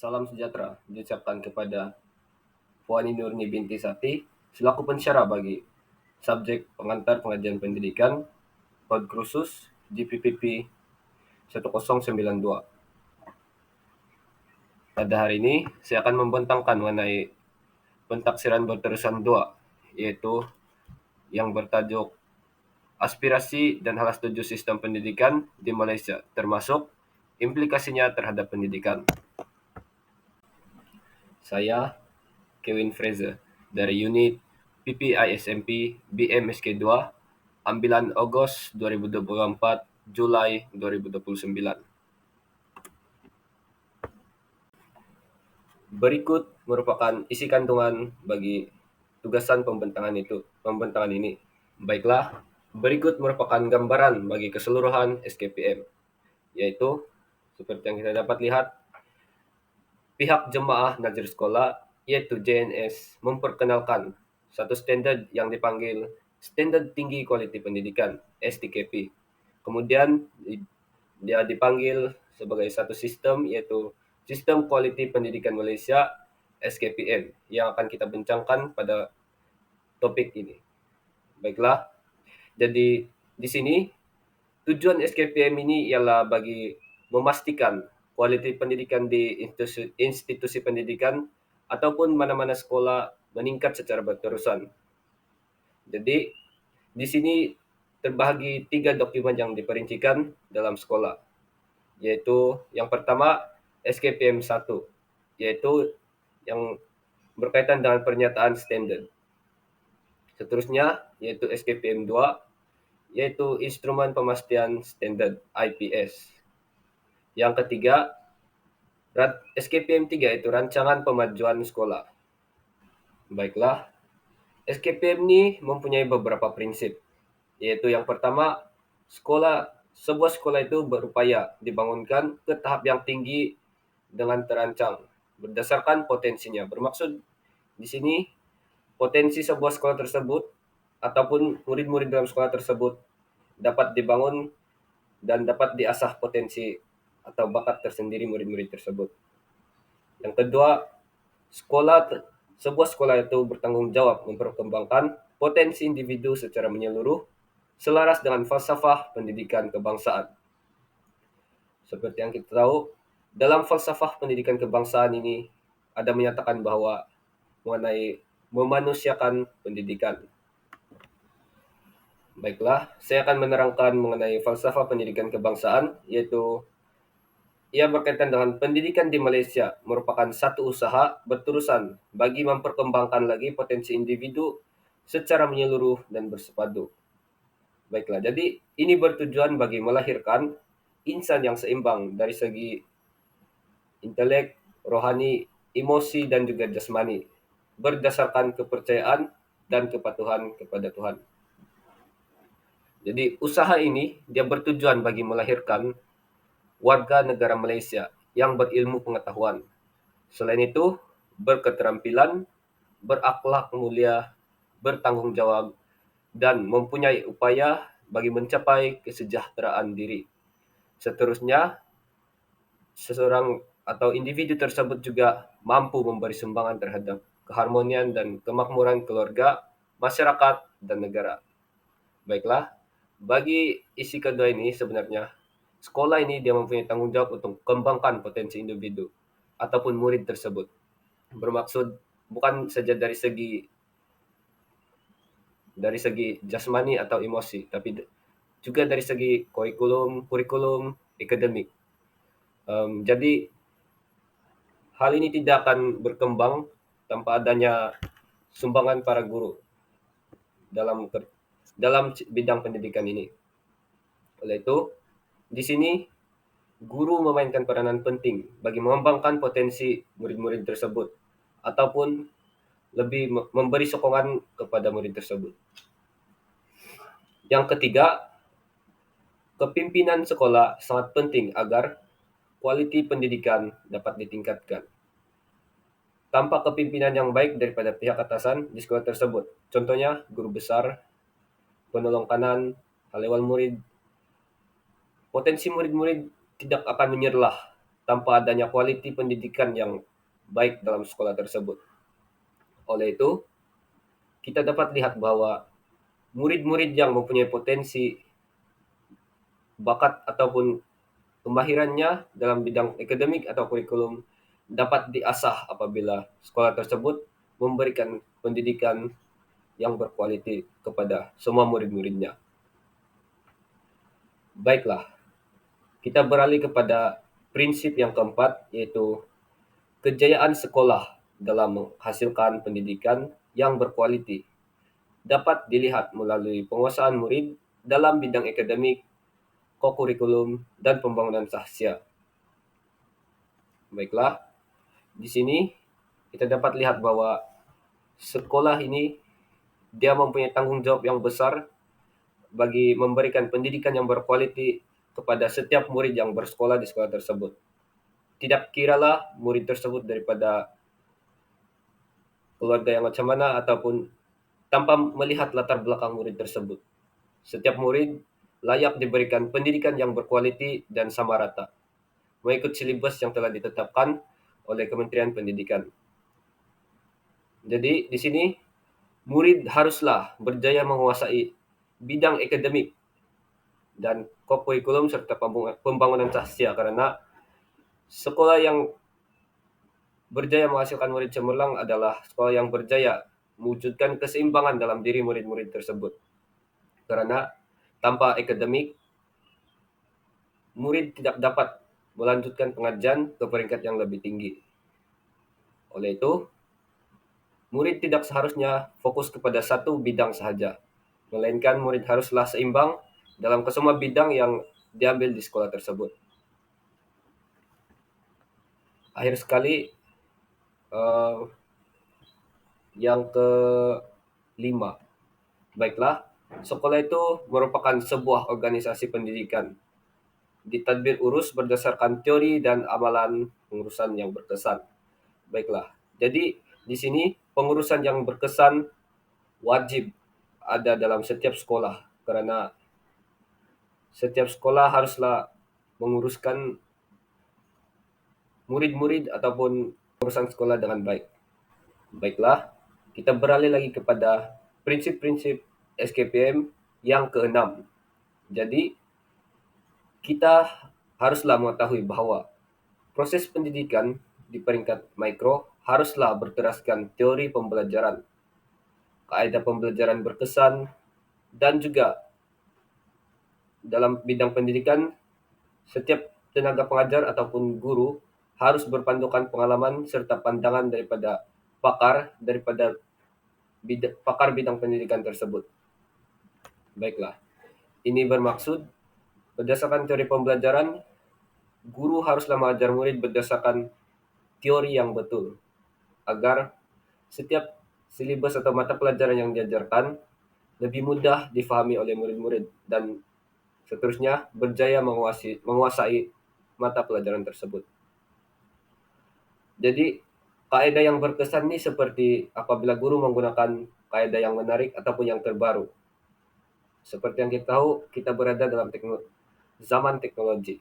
Salam sejahtera diucapkan kepada Puani Nurni binti Sati selaku pensyarah bagi subjek pengantar pengajian pendidikan Kod Khusus GPPP 1092. Pada hari ini saya akan membentangkan mengenai pentaksiran berterusan 2, yaitu yang bertajuk aspirasi dan hal setuju sistem pendidikan di Malaysia, termasuk implikasinya terhadap pendidikan. Saya Kevin Fraser dari unit PPISMP BMSK2, ambilan Ogos 2024, Julai 2029. Berikut merupakan isi kandungan bagi tugasan pembentangan ini. Baiklah, berikut merupakan gambaran bagi keseluruhan SKPM, yaitu seperti yang kita dapat lihat, pihak jemaah Nazir Sekolah yaitu JNS memperkenalkan satu standard yang dipanggil Standard Tinggi Kualiti Pendidikan STKP. Kemudian dia dipanggil sebagai satu sistem yaitu Sistem Kualiti Pendidikan Malaysia SKPM yang akan kita bincangkan pada topik ini. Baiklah, jadi di sini tujuan SKPM ini ialah bagi memastikan kualiti pendidikan di institusi pendidikan ataupun mana-mana sekolah meningkat secara berterusan. Jadi di sini terbahagi 3 dokumen yang diperincikan dalam sekolah, yaitu yang pertama SKPM 1, yaitu yang berkaitan dengan pernyataan standar. Seterusnya yaitu SKPM 2, yaitu instrumen pemastian standar IPS. Yang ketiga, SKPM 3 itu rancangan pemajuan sekolah. Baiklah, SKPM ini mempunyai beberapa prinsip, yaitu yang pertama, sebuah sekolah itu berupaya dibangunkan ke tahap yang tinggi dengan terancang berdasarkan potensinya. Bermaksud di sini potensi sebuah sekolah tersebut ataupun murid-murid dalam sekolah tersebut dapat dibangun dan dapat diasah potensi atau bakat tersendiri murid-murid tersebut. Yang kedua, sebuah sekolah itu bertanggung jawab memperkembangkan potensi individu secara menyeluruh selaras dengan falsafah pendidikan kebangsaan. Seperti yang kita tahu, dalam falsafah pendidikan kebangsaan ini ada menyatakan bahwa mengenai memanusiakan pendidikan. Baiklah, saya akan menerangkan mengenai falsafah pendidikan kebangsaan, yaitu ia berkaitan dengan pendidikan di Malaysia merupakan satu usaha berterusan bagi memperkembangkan lagi potensi individu secara menyeluruh dan bersepadu. Baiklah, jadi ini bertujuan bagi melahirkan insan yang seimbang dari segi intelek, rohani, emosi, dan juga jasmani, berdasarkan kepercayaan dan kepatuhan kepada Tuhan. Jadi usaha ini dia bertujuan bagi melahirkan warga negara Malaysia yang berilmu pengetahuan. Selain itu, berketerampilan, berakhlak mulia, bertanggung jawab, dan mempunyai upaya bagi mencapai kesejahteraan diri. Seterusnya, seseorang atau individu tersebut juga mampu memberi sumbangan terhadap keharmonian dan kemakmuran keluarga, masyarakat, dan negara. Baiklah, bagi isi kedua ini sebenarnya sekolah ini dia mempunyai tanggung jawab untuk kembangkan potensi individu ataupun murid tersebut. Bermaksud bukan saja dari segi jasmani atau emosi, tapi juga dari segi kurikulum akademik. Jadi hal ini tidak akan berkembang tanpa adanya sumbangan para guru dalam bidang pendidikan ini. Oleh itu, di sini guru memainkan peranan penting bagi mengembangkan potensi murid-murid tersebut ataupun lebih memberi sokongan kepada murid tersebut. Yang ketiga, kepimpinan sekolah sangat penting agar kualiti pendidikan dapat ditingkatkan. Tanpa kepimpinan yang baik daripada pihak atasan di sekolah tersebut, contohnya guru besar, penolong kanan, hal ehwal murid, potensi murid-murid tidak akan menyerlah tanpa adanya kualiti pendidikan yang baik dalam sekolah tersebut. Oleh itu, kita dapat lihat bahwa murid-murid yang mempunyai potensi, bakat ataupun kemahirannya dalam bidang akademik atau kurikulum dapat diasah apabila sekolah tersebut memberikan pendidikan yang berkualiti kepada semua murid-muridnya. Baiklah, kita beralih kepada prinsip yang keempat, yaitu kejayaan sekolah dalam menghasilkan pendidikan yang berkualiti dapat dilihat melalui penguasaan murid dalam bidang akademik, kokurikulum, dan pembangunan sahsia. Baiklah, di sini kita dapat lihat bahwa sekolah ini dia mempunyai tanggung jawab yang besar bagi memberikan pendidikan yang berkualiti kepada setiap murid yang bersekolah di sekolah tersebut. Tidak kiralah murid tersebut daripada keluarga yang macam mana ataupun tanpa melihat latar belakang murid tersebut. Setiap murid layak diberikan pendidikan yang berkualiti dan sama rata, mengikut silibus yang telah ditetapkan oleh Kementerian Pendidikan. Jadi di sini murid haruslah berjaya menguasai bidang akademik dan kurikulum serta pembangunan sahsia, karena sekolah yang berjaya menghasilkan murid cemerlang adalah sekolah yang berjaya mewujudkan keseimbangan dalam diri murid-murid tersebut. Karena tanpa akademik, murid tidak dapat melanjutkan pengajian ke peringkat yang lebih tinggi. Oleh itu, murid tidak seharusnya fokus kepada satu bidang sahaja, melainkan murid haruslah seimbang dalam kesemua bidang yang diambil di sekolah tersebut. Akhir sekali, yang kelima, baiklah, sekolah itu merupakan sebuah organisasi pendidikan, ditadbir urus berdasarkan teori dan amalan pengurusan yang berkesan. Baiklah, jadi di sini pengurusan yang berkesan wajib ada dalam setiap sekolah, karena setiap sekolah haruslah menguruskan murid-murid ataupun urusan sekolah dengan baik. Baiklah, kita beralih lagi kepada prinsip-prinsip SKPM yang keenam. Jadi, kita haruslah mengetahui bahwa proses pendidikan di peringkat mikro haruslah berteraskan teori pembelajaran, kaidah pembelajaran berkesan, dan juga dalam bidang pendidikan, setiap tenaga pengajar ataupun guru harus berpandukan pengalaman serta pandangan daripada pakar bidang pendidikan tersebut. Baiklah, ini bermaksud berdasarkan teori pembelajaran, guru haruslah mengajar murid berdasarkan teori yang betul, agar setiap silibus atau mata pelajaran yang diajarkan lebih mudah difahami oleh murid-murid dan seterusnya berjaya menguasai mata pelajaran tersebut. Jadi, kaidah yang berkesan ini seperti apabila guru menggunakan kaidah yang menarik ataupun yang terbaru. Seperti yang kita tahu, kita berada dalam zaman teknologi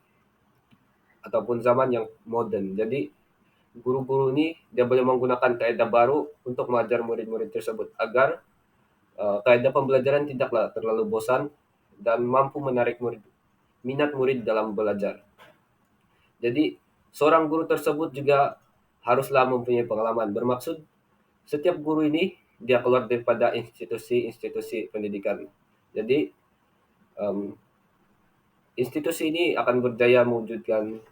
ataupun zaman yang modern. Jadi, guru-guru ini dia boleh menggunakan kaidah baru untuk mengajar murid-murid tersebut agar kaidah pembelajaran tidaklah terlalu bosan dan mampu menarik minat murid dalam belajar. Jadi, seorang guru tersebut juga haruslah mempunyai pengalaman. Bermaksud, setiap guru ini dia keluar daripada institusi-institusi pendidikan. Jadi, institusi ini akan berdaya mewujudkan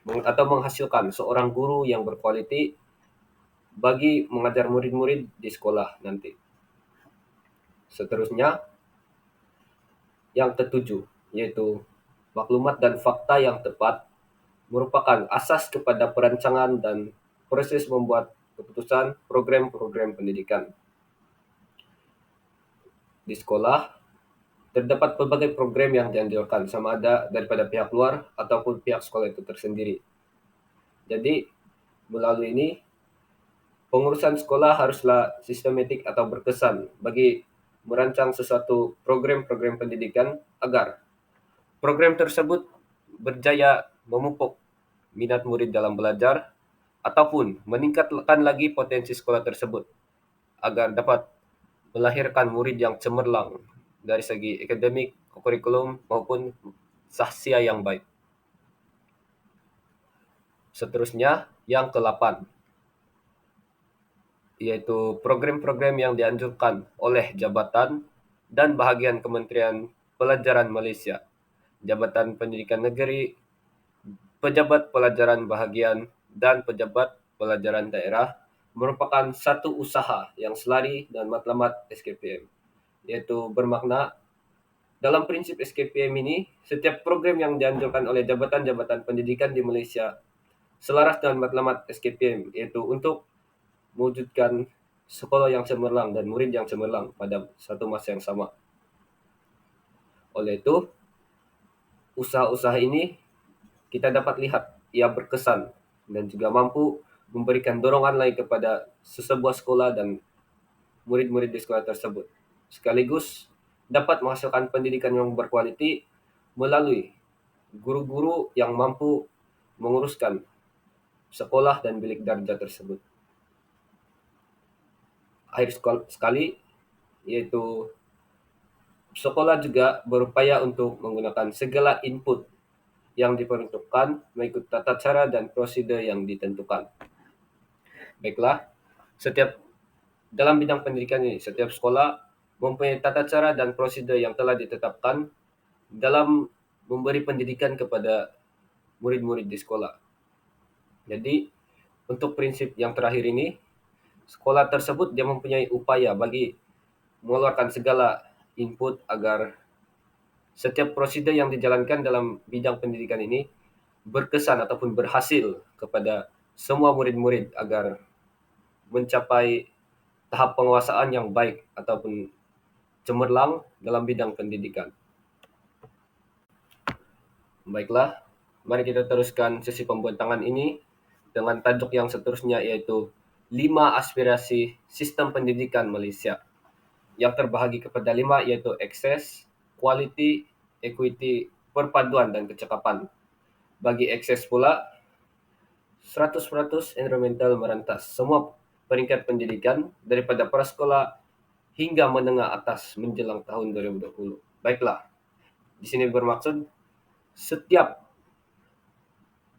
atau menghasilkan seorang guru yang berkualiti bagi mengajar murid-murid di sekolah nanti. Seterusnya, yang ketujuh, yaitu maklumat dan fakta yang tepat merupakan asas kepada perancangan dan proses membuat keputusan program-program pendidikan. Di sekolah, terdapat berbagai program yang dianjurkan sama ada daripada pihak luar ataupun pihak sekolah itu tersendiri. Jadi, melalui ini, pengurusan sekolah haruslah sistematik atau berkesan bagi merancang sesuatu program-program pendidikan agar program tersebut berjaya memupuk minat murid dalam belajar, ataupun meningkatkan lagi potensi sekolah tersebut agar dapat melahirkan murid yang cemerlang dari segi akademik, kurikulum, maupun sahsia yang baik. Seterusnya, yang ke-8, yaitu program-program yang dianjurkan oleh jabatan dan bahagian Kementerian Pelajaran Malaysia, Jabatan Pendidikan Negeri, Pejabat Pelajaran Bahagian, dan Pejabat Pelajaran Daerah merupakan satu usaha yang selari dan matlamat SKPM, yaitu bermakna dalam prinsip SKPM ini, setiap program yang dianjurkan oleh jabatan-jabatan pendidikan di Malaysia selaras dengan matlamat SKPM, yaitu untuk mewujudkan sekolah yang cemerlang dan murid yang cemerlang pada satu masa yang sama. Oleh itu, usaha-usaha ini kita dapat lihat ia berkesan dan juga mampu memberikan dorongan lagi kepada sebuah sekolah dan murid-murid di sekolah tersebut. Sekaligus dapat menghasilkan pendidikan yang berkualiti melalui guru-guru yang mampu menguruskan sekolah dan bilik darjah tersebut. Akhir sekali, yaitu sekolah juga berupaya untuk menggunakan segala input yang diperuntukkan mengikut tata cara dan prosedur yang ditentukan. Baiklah, setiap dalam bidang pendidikan ini, setiap sekolah mempunyai tata cara dan prosedur yang telah ditetapkan dalam memberi pendidikan kepada murid-murid di sekolah. Jadi, untuk prinsip yang terakhir ini, sekolah tersebut dia mempunyai upaya bagi mengeluarkan segala input agar setiap prosedur yang dijalankan dalam bidang pendidikan ini berkesan ataupun berhasil kepada semua murid-murid agar mencapai tahap penguasaan yang baik ataupun cemerlang dalam bidang pendidikan. Baiklah, mari kita teruskan sesi pembentangan ini dengan tajuk yang seterusnya, yaitu 5 aspirasi sistem pendidikan Malaysia. Yang terbahagi kepada 5, yaitu akses, quality, equity, perpaduan, dan kecakapan. Bagi akses pula, 100% environmental merantas semua peringkat pendidikan daripada prasekolah hingga menengah atas menjelang tahun 2020. Baiklah, di sini bermaksud setiap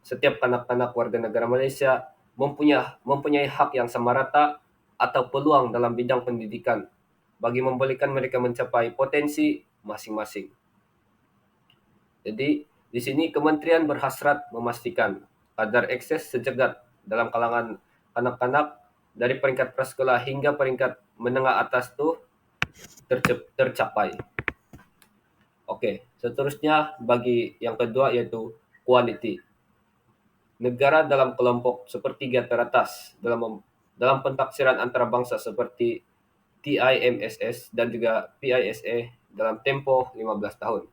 setiap kanak-kanak warga negara Malaysia mempunyai hak yang sama rata atau peluang dalam bidang pendidikan bagi membolehkan mereka mencapai potensi masing-masing. Jadi, di sini kementerian berhasrat memastikan kadar akses sejagat dalam kalangan anak-anak dari peringkat prasekolah hingga peringkat menengah atas itu tercapai. Oke, seterusnya bagi yang kedua, yaitu quality. Negara dalam kelompok sepertiga teratas dalam pentaksiran antarabangsa seperti TIMSS dan juga PISA dalam tempoh 15 tahun.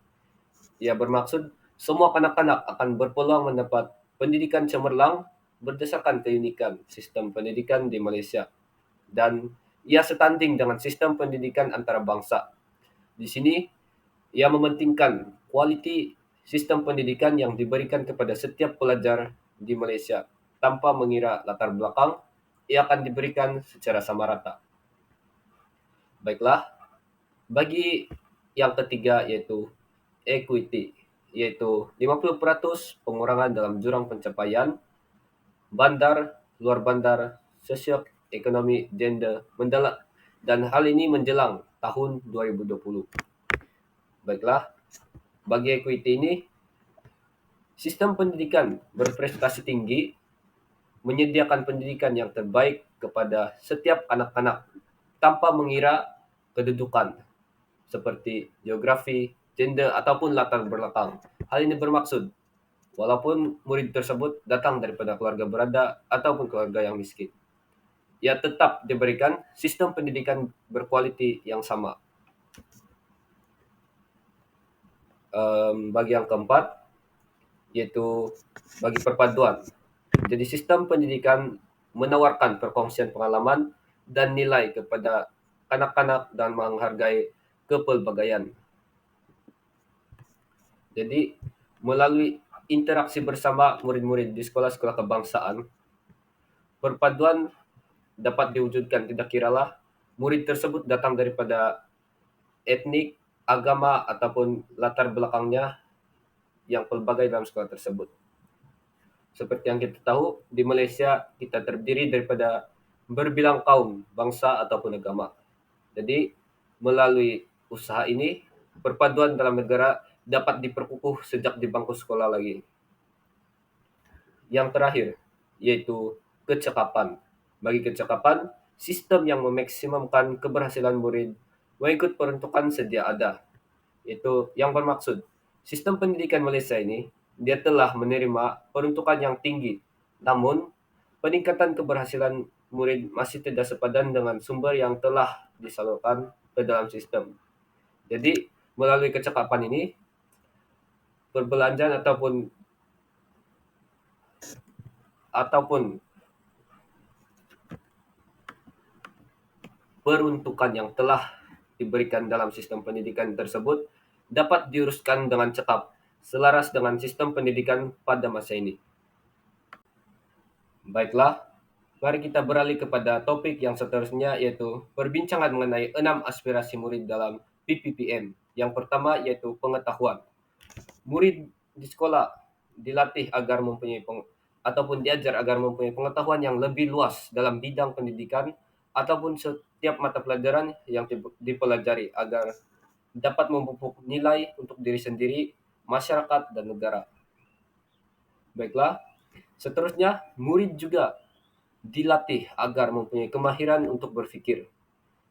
Ia bermaksud semua kanak-kanak akan berpeluang mendapat pendidikan cemerlang berdasarkan keunikan sistem pendidikan di Malaysia, dan ia setanding dengan sistem pendidikan antarabangsa. Di sini ia mementingkan kualiti sistem pendidikan yang diberikan kepada setiap pelajar di Malaysia tanpa mengira latar belakang, ia akan diberikan secara sama rata. Baiklah, bagi yang ketiga, yaitu equity, yaitu 50% pengurangan dalam jurang pencapaian bandar, luar bandar, sosioekonomi, gender, mendalam, dan hal ini menjelang tahun 2020. Baiklah, bagi equity ini, sistem pendidikan berprestasi tinggi menyediakan pendidikan yang terbaik kepada setiap anak-anak tanpa mengira kedudukan seperti geografi, gender, ataupun latar belakang. Hal ini bermaksud walaupun murid tersebut datang daripada keluarga berada ataupun keluarga yang miskin, ia tetap diberikan sistem pendidikan berkualiti yang sama. Bagi yang keempat, yaitu bagi perpaduan. Jadi sistem pendidikan menawarkan perkongsian pengalaman dan nilai kepada kanak-kanak dan menghargai kepelbagaian. Jadi melalui interaksi bersama murid-murid di sekolah-sekolah kebangsaan, perpaduan dapat diwujudkan tidak kiralah murid tersebut datang daripada etnik, agama, ataupun latar belakangnya yang pelbagai dalam sekolah tersebut. Seperti yang kita tahu, di Malaysia kita terdiri daripada berbilang kaum, bangsa, ataupun agama. Jadi, melalui usaha ini, perpaduan dalam negara dapat diperkukuh sejak di bangku sekolah lagi. Yang terakhir, yaitu kecakapan. Bagi kecakapan, sistem yang memaksimumkan keberhasilan murid mengikut peruntukan sedia ada. Itu yang bermaksud, sistem pendidikan Malaysia ini, dia telah menerima peruntukan yang tinggi. Namun, peningkatan keberhasilan murid masih tidak sepadan dengan sumber yang telah disalurkan ke dalam sistem. Jadi, melalui kecakapan ini, perbelanjaan ataupun peruntukan yang telah diberikan dalam sistem pendidikan tersebut dapat diuruskan dengan cepat, selaras dengan sistem pendidikan pada masa ini. Baiklah, mari kita beralih kepada topik yang seterusnya, yaitu perbincangan mengenai 6 aspirasi murid dalam PPPM. Yang pertama yaitu pengetahuan. Murid di sekolah dilatih agar ataupun diajar agar mempunyai pengetahuan yang lebih luas dalam bidang pendidikan ataupun setiap mata pelajaran yang dipelajari agar dapat memupuk nilai untuk diri sendiri, masyarakat, dan negara. Baiklah, seterusnya murid juga dilatih agar mempunyai kemahiran untuk berpikir,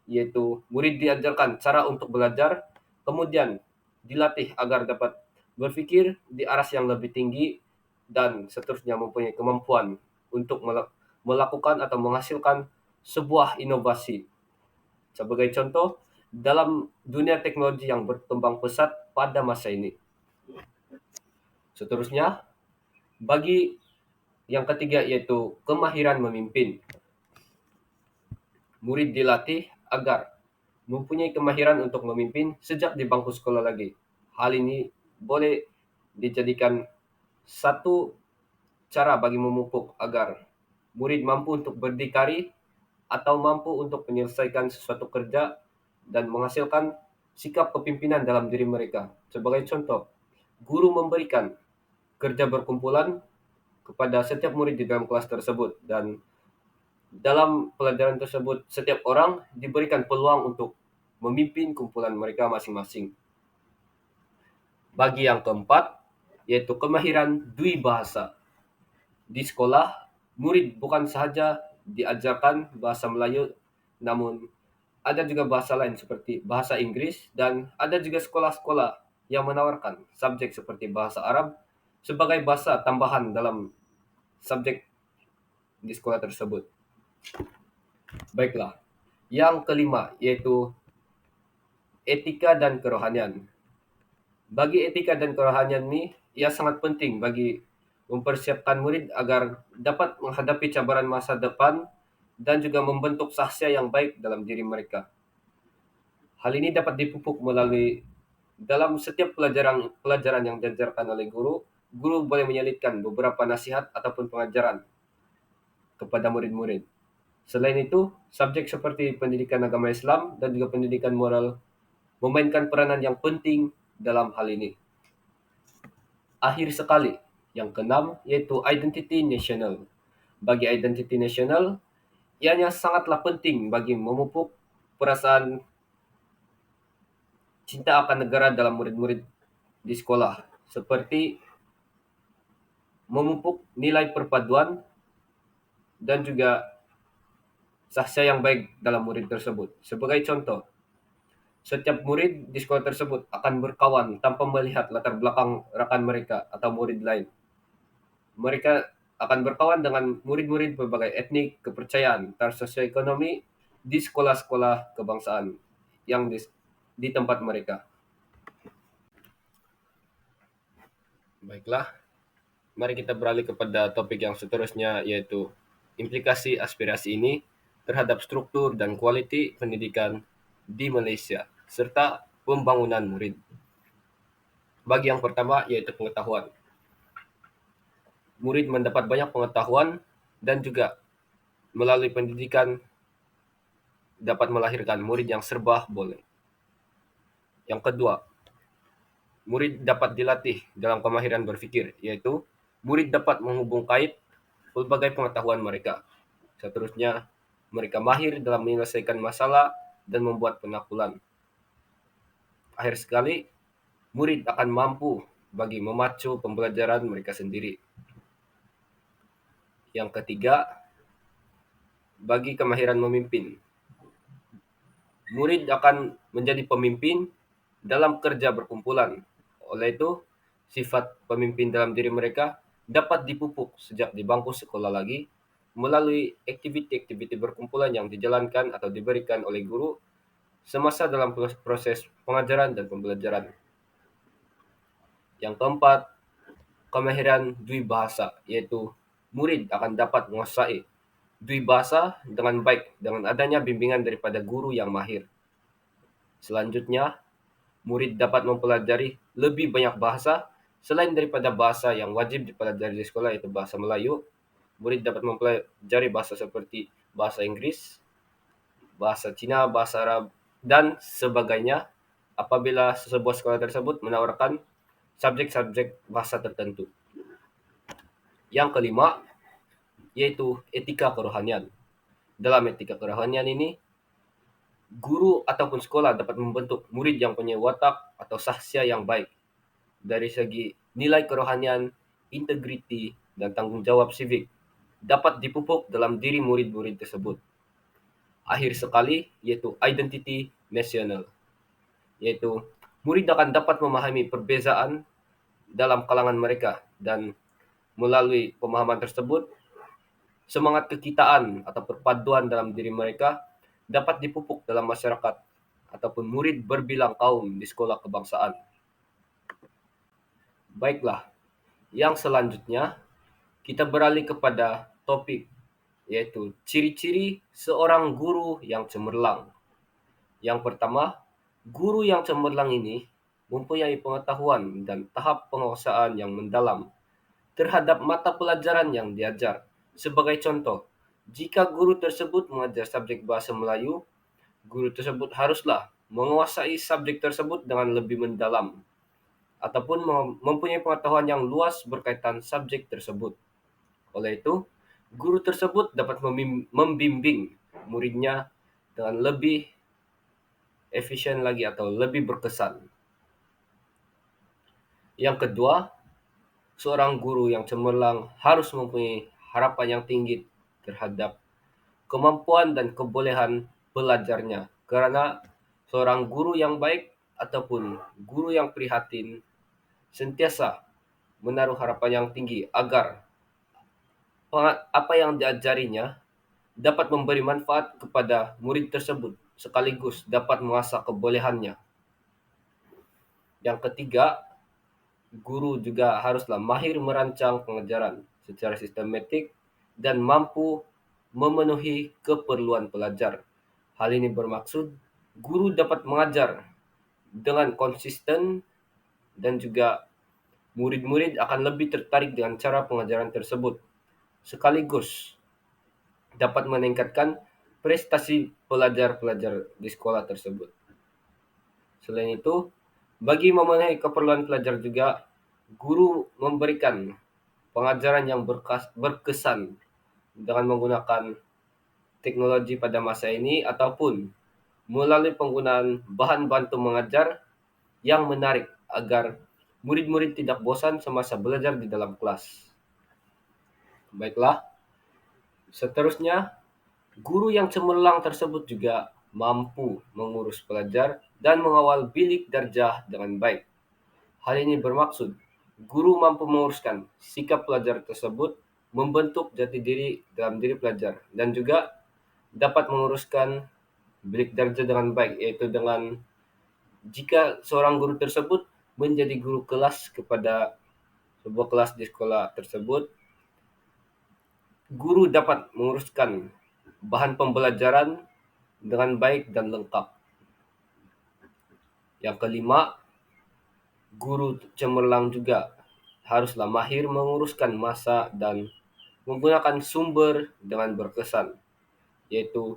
yaitu murid diajarkan cara untuk belajar, kemudian dilatih agar dapat berpikir di aras yang lebih tinggi, dan seterusnya mempunyai kemampuan untuk melakukan atau menghasilkan sebuah inovasi. Sebagai contoh, dalam dunia teknologi yang berkembang pesat pada masa ini. Seterusnya, bagi yang ketiga yaitu kemahiran memimpin. Murid dilatih agar mempunyai kemahiran untuk memimpin sejak di bangku sekolah lagi. Hal ini boleh dijadikan satu cara bagi memupuk agar murid mampu untuk berdikari atau mampu untuk menyelesaikan sesuatu kerja dan menghasilkan sikap kepimpinan dalam diri mereka. Sebagai contoh, guru memberikan kerja berkumpulan kepada setiap murid di dalam kelas tersebut, dan dalam pelajaran tersebut setiap orang diberikan peluang untuk memimpin kumpulan mereka masing-masing. Bagi yang keempat, yaitu kemahiran dwi bahasa. Di sekolah, murid bukan sahaja diajarkan bahasa Melayu, namun ada juga bahasa lain seperti bahasa Inggris, dan ada juga sekolah-sekolah yang menawarkan subjek seperti bahasa Arab sebagai bahasa tambahan dalam subjek di sekolah tersebut. Baiklah, yang kelima yaitu etika dan kerohanian. Bagi etika dan kerohanian ini, ia sangat penting bagi mempersiapkan murid agar dapat menghadapi cabaran masa depan dan juga membentuk sahsia yang baik dalam diri mereka. Hal ini dapat dipupuk melalui dalam setiap pelajaran yang diajarkan oleh guru, guru boleh menyelipkan beberapa nasihat ataupun pengajaran kepada murid-murid. Selain itu, subjek seperti pendidikan agama Islam dan juga pendidikan moral memainkan peranan yang penting dalam hal ini. Akhir sekali, yang keenam yaitu identity nasional. Bagi identity nasional, ianya sangatlah penting bagi memupuk perasaan cinta akan negara dalam murid-murid di sekolah, seperti memupuk nilai perpaduan dan juga sahsia yang baik dalam murid tersebut. Sebagai contoh, setiap murid di sekolah tersebut akan berkawan tanpa melihat latar belakang rekan mereka atau murid lain. Mereka akan berkawan dengan murid-murid berbagai etnik, kepercayaan, taraf sosioekonomi di sekolah-sekolah kebangsaan yang di tempat mereka. Baiklah, mari kita beralih kepada topik yang seterusnya, yaitu implikasi aspirasi ini terhadap struktur dan kualiti pendidikan di Malaysia, serta pembangunan murid. Bagi yang pertama, yaitu pengetahuan. murid mendapat banyak pengetahuan dan juga melalui pendidikan dapat melahirkan murid yang serba boleh. Yang kedua, murid dapat dilatih dalam kemahiran berpikir, yaitu murid dapat menghubung kait berbagai pengetahuan mereka. Seterusnya, mereka mahir dalam menyelesaikan masalah dan membuat penaklukan. Akhir sekali, murid akan mampu bagi memacu pembelajaran mereka sendiri. Yang ketiga, bagi kemahiran memimpin. Murid akan menjadi pemimpin dalam kerja berkumpulan. Oleh itu, sifat pemimpin dalam diri mereka dapat dipupuk sejak di bangku sekolah lagi melalui aktiviti-aktiviti berkumpulan yang dijalankan atau diberikan oleh guru semasa dalam proses pengajaran dan pembelajaran. Yang keempat, kemahiran dwibahasa, yaitu murid akan dapat menguasai dwibahasa dengan baik dengan adanya bimbingan daripada guru yang mahir. Selanjutnya, murid dapat mempelajari lebih banyak bahasa selain daripada bahasa yang wajib dipelajari di sekolah, yaitu bahasa Melayu. Murid dapat mempelajari bahasa seperti bahasa Inggris, bahasa Cina, bahasa Arab, dan sebagainya apabila sebuah sekolah tersebut menawarkan subjek-subjek bahasa tertentu. Yang kelima, yaitu etika kerohanian. Dalam etika kerohanian ini, guru ataupun sekolah dapat membentuk murid yang punya watak atau sahsia yang baik dari segi nilai kerohanian, integriti, dan tanggung jawab civic dapat dipupuk dalam diri murid-murid tersebut. Akhir sekali, yaitu identity nasional, yaitu murid akan dapat memahami perbezaan dalam kalangan mereka dan melalui pemahaman tersebut, semangat kekitaan atau perpaduan dalam diri mereka dapat dipupuk dalam masyarakat ataupun murid berbilang kaum di sekolah kebangsaan. Baiklah, yang selanjutnya kita beralih kepada topik, yaitu ciri-ciri seorang guru yang cemerlang. Yang pertama, guru yang cemerlang ini mempunyai pengetahuan dan tahap penguasaan yang mendalam terhadap mata pelajaran yang diajar. Sebagai contoh, jika guru tersebut mengajar subjek bahasa Melayu, guru tersebut haruslah menguasai subjek tersebut dengan lebih mendalam ataupun mempunyai pengetahuan yang luas berkaitan subjek tersebut. Oleh itu, guru tersebut dapat membimbing muridnya dengan lebih efisien lagi atau lebih berkesan. Yang kedua, seorang guru yang cemerlang harus mempunyai harapan yang tinggi terhadap kemampuan dan kebolehan pelajarnya. Karena seorang guru yang baik ataupun guru yang prihatin sentiasa menaruh harapan yang tinggi agar apa yang diajarinya dapat memberi manfaat kepada murid tersebut sekaligus dapat mengasah kebolehannya. Yang ketiga, guru juga haruslah mahir merancang pengajaran secara sistematik dan mampu memenuhi keperluan pelajar. Hal ini bermaksud guru dapat mengajar dengan konsisten dan juga murid-murid akan lebih tertarik dengan cara pengajaran tersebut. Sekaligus dapat meningkatkan prestasi pelajar-pelajar di sekolah tersebut. Selain itu, bagi memenuhi keperluan pelajar juga, guru memberikan pengajaran yang berkesan dengan menggunakan teknologi pada masa ini ataupun melalui penggunaan bahan bantu mengajar yang menarik agar murid-murid tidak bosan semasa belajar di dalam kelas. Baiklah, seterusnya guru yang cemerlang tersebut juga mampu mengurus pelajar dan mengawal bilik darjah dengan baik. Hal ini bermaksud guru mampu menguruskan sikap pelajar tersebut, membentuk jati diri dalam diri pelajar, dan juga dapat menguruskan bilik darjah dengan baik, yaitu dengan jika seorang guru tersebut menjadi guru kelas kepada sebuah kelas di sekolah tersebut, guru dapat menguruskan bahan pembelajaran dengan baik dan lengkap. Yang kelima, guru cemerlang juga haruslah mahir menguruskan masa dan menggunakan sumber dengan berkesan, yaitu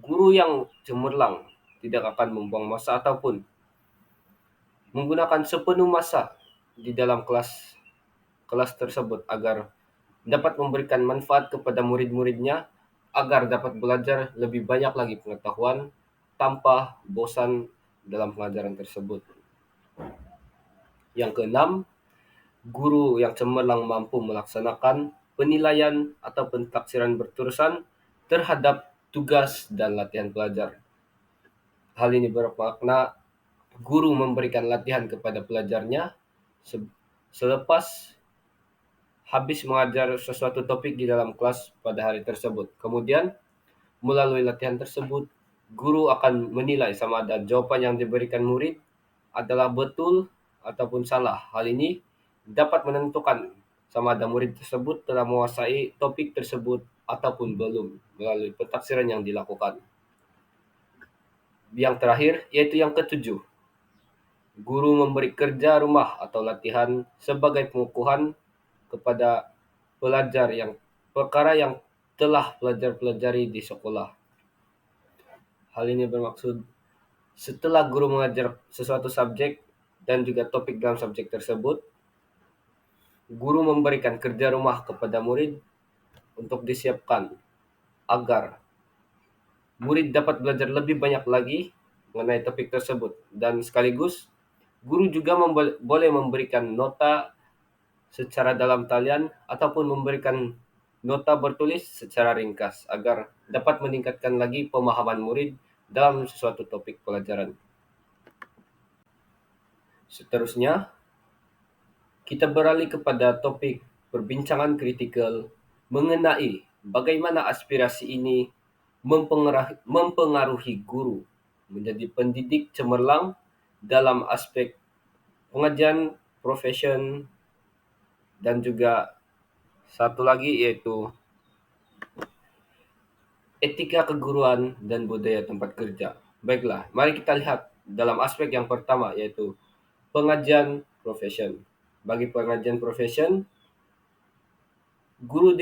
guru yang cemerlang tidak akan membuang masa ataupun menggunakan sepenuh masa di dalam kelas kelas tersebut agar dapat memberikan manfaat kepada murid-muridnya agar dapat belajar lebih banyak lagi pengetahuan tanpa bosan dalam pengajaran tersebut. Yang keenam, guru yang cemerlang mampu melaksanakan penilaian atau pentaksiran berterusan terhadap tugas dan latihan pelajar. Hal ini bermakna guru memberikan latihan kepada pelajarnya selepas habis mengajar sesuatu topik di dalam kelas pada hari tersebut. Kemudian, melalui latihan tersebut, guru akan menilai sama ada jawaban yang diberikan murid adalah betul ataupun salah. Hal ini dapat menentukan sama ada murid tersebut telah menguasai topik tersebut ataupun belum melalui pentaksiran yang dilakukan. Yang terakhir, yaitu yang ketujuh, guru memberi kerja rumah atau latihan sebagai pengukuhan kepada pelajar yang perkara yang telah pelajar pelajari di sekolah. Hal ini bermaksud setelah guru mengajar sesuatu subjek dan juga topik dalam subjek tersebut, guru memberikan kerja rumah kepada murid untuk disiapkan agar murid dapat belajar lebih banyak lagi mengenai topik tersebut dan sekaligus guru juga boleh memberikan nota secara dalam talian ataupun memberikan nota bertulis secara ringkas agar dapat meningkatkan lagi pemahaman murid dalam sesuatu topik pelajaran. Seterusnya, kita beralih kepada topik perbincangan kritikal mengenai bagaimana aspirasi ini mempengaruhi guru menjadi pendidik cemerlang dalam aspek pengajian, profession, dan juga satu lagi yaitu etika keguruan dan budaya tempat kerja. Baiklah, mari kita lihat dalam aspek yang pertama yaitu pengajian profession. Bagi pengajian profession, guru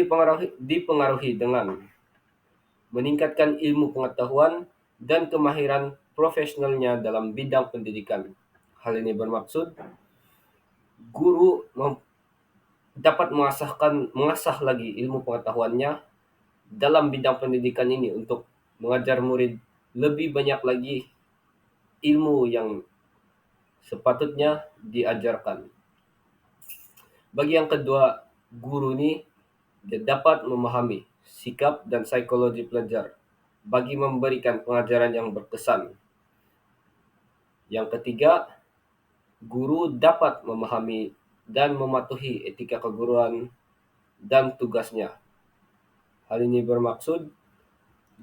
dipengaruhi dengan meningkatkan ilmu pengetahuan dan kemahiran profesionalnya dalam bidang pendidikan. Hal ini bermaksud guru dapat mengasah lagi ilmu pengetahuannya dalam bidang pendidikan ini untuk mengajar murid lebih banyak lagi ilmu yang sepatutnya diajarkan. Bagi yang kedua, guru ini dapat memahami sikap dan psikologi pelajar bagi memberikan pengajaran yang berkesan. Yang ketiga, guru dapat memahami dan mematuhi etika keguruan dan tugasnya. Hal ini bermaksud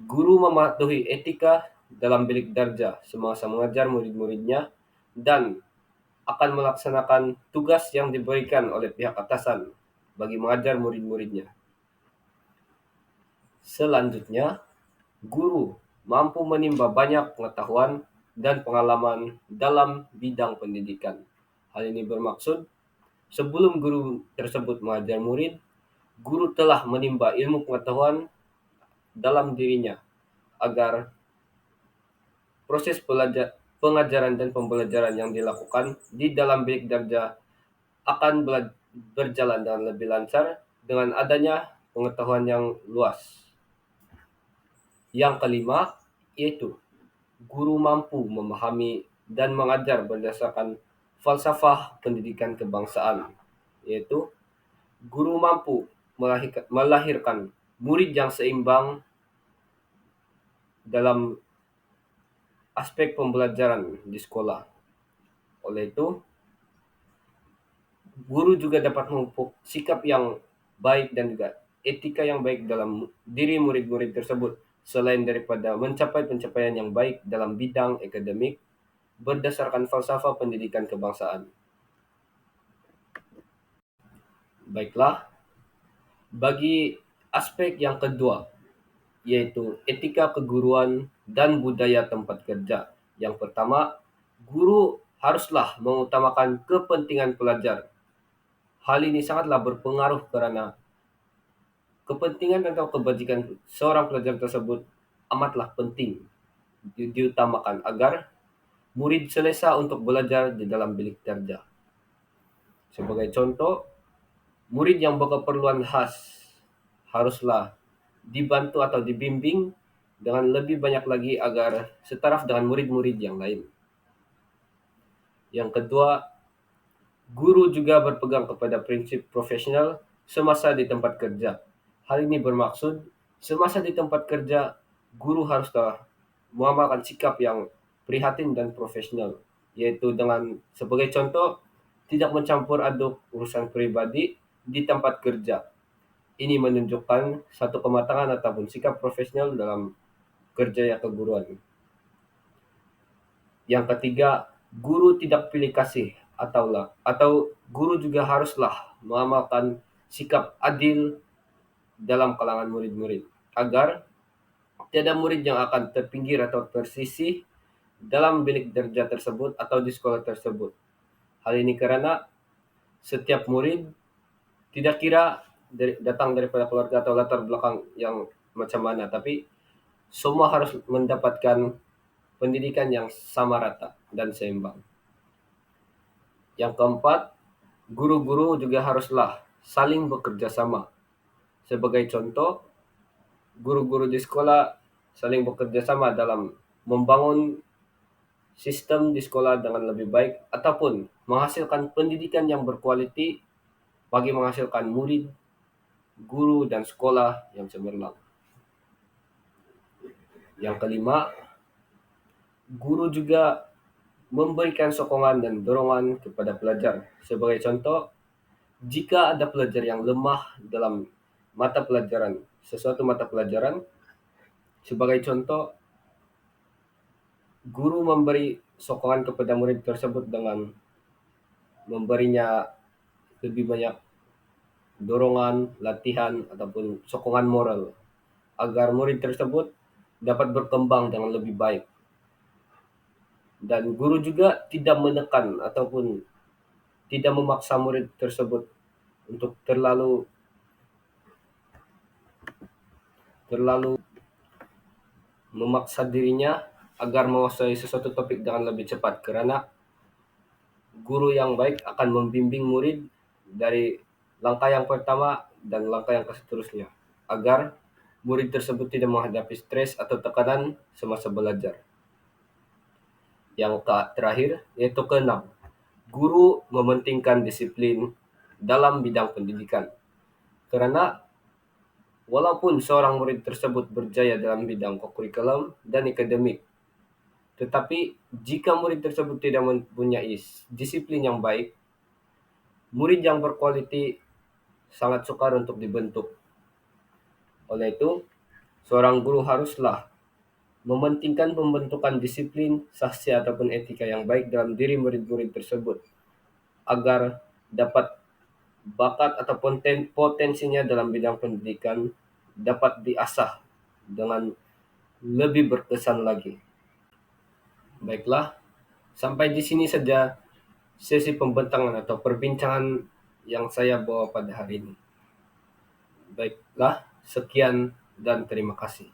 guru mematuhi etika dalam bilik darjah semasa mengajar murid-muridnya dan akan melaksanakan tugas yang diberikan oleh pihak atasan bagi mengajar murid-muridnya. Selanjutnya, guru mampu menimba banyak pengetahuan dan pengalaman dalam bidang pendidikan. Hal ini bermaksud sebelum guru tersebut mengajar murid, guru telah menimba ilmu pengetahuan dalam dirinya agar proses pengajaran dan pembelajaran yang dilakukan di dalam bilik darjah akan berjalan dengan lebih lancar dengan adanya pengetahuan yang luas. Yang kelima, yaitu guru mampu memahami dan mengajar berdasarkan falsafah pendidikan kebangsaan, yaitu guru mampu melahirkan murid yang seimbang dalam aspek pembelajaran di sekolah. Oleh itu, guru juga dapat memupuk sikap yang baik dan juga etika yang baik dalam diri murid-murid tersebut, selain daripada mencapai pencapaian yang baik dalam bidang akademik berdasarkan falsafah pendidikan kebangsaan. Baiklah, bagi aspek yang kedua, yaitu etika keguruan dan budaya tempat kerja. Yang pertama, guru haruslah mengutamakan kepentingan pelajar. Hal ini sangatlah berpengaruh karena kepentingan atau kebajikan seorang pelajar tersebut amatlah penting diutamakan agar murid selesa untuk belajar di dalam bilik terja. Sebagai contoh, murid yang berkeperluan khas haruslah dibantu atau dibimbing dengan lebih banyak lagi agar setaraf dengan murid-murid yang lain. Yang kedua, guru juga berpegang kepada prinsip profesional semasa di tempat kerja. Hal ini bermaksud semasa di tempat kerja, guru harus mengamalkan sikap yang prihatin dan profesional, yaitu dengan sebagai contoh tidak mencampur aduk urusan pribadi di tempat kerja. Ini menunjukkan satu kematangan ataupun sikap profesional dalam kerja keguruan. Yang ketiga, guru tidak pilih kasih atau guru juga haruslah mengamalkan sikap adil dalam kalangan murid-murid agar tiada murid yang akan terpinggir atau tersisih dalam bilik kerja tersebut atau di sekolah tersebut. Hal ini karena setiap murid tidak kira datang daripada keluarga atau latar belakang yang macam mana, tapi semua harus mendapatkan pendidikan yang sama rata dan seimbang. Yang keempat, guru-guru juga haruslah saling bekerja sama. Sebagai contoh, guru-guru di sekolah saling bekerja sama dalam membangun sistem di sekolah dengan lebih baik ataupun menghasilkan pendidikan yang berkualiti bagi menghasilkan murid, guru, dan sekolah yang cemerlang. Yang kelima, guru juga memberikan sokongan dan dorongan kepada pelajar. Sebagai contoh, jika ada pelajar yang lemah dalam sesuatu mata pelajaran, sebagai contoh, guru memberi sokongan kepada murid tersebut dengan memberinya lebih banyak dorongan, latihan, ataupun sokongan moral agar murid tersebut dapat berkembang dengan lebih baik. Dan guru juga tidak menekan ataupun tidak memaksa murid tersebut untuk terlalu memaksa dirinya agar menguasai sesuatu topik dengan lebih cepat, karena guru yang baik akan membimbing murid dari langkah yang pertama dan langkah yang seterusnya agar murid tersebut tidak menghadapi stres atau tekanan semasa belajar. Yang terakhir yaitu keenam, guru mementingkan disiplin dalam bidang pendidikan. Karena walaupun seorang murid tersebut berjaya dalam bidang kurikulum dan akademik, tetapi jika murid tersebut tidak mempunyai disiplin yang baik, murid yang berkualiti sangat sukar untuk dibentuk. Oleh itu, seorang guru haruslah mementingkan pembentukan disiplin, saksi ataupun etika yang baik dalam diri murid-murid tersebut agar dapat bakat atau potensinya dalam bidang pendidikan dapat diasah dengan lebih berkesan lagi. Baiklah, sampai di sini saja sesi pembentangan atau perbincangan yang saya bawa pada hari ini. Baiklah, sekian dan terima kasih.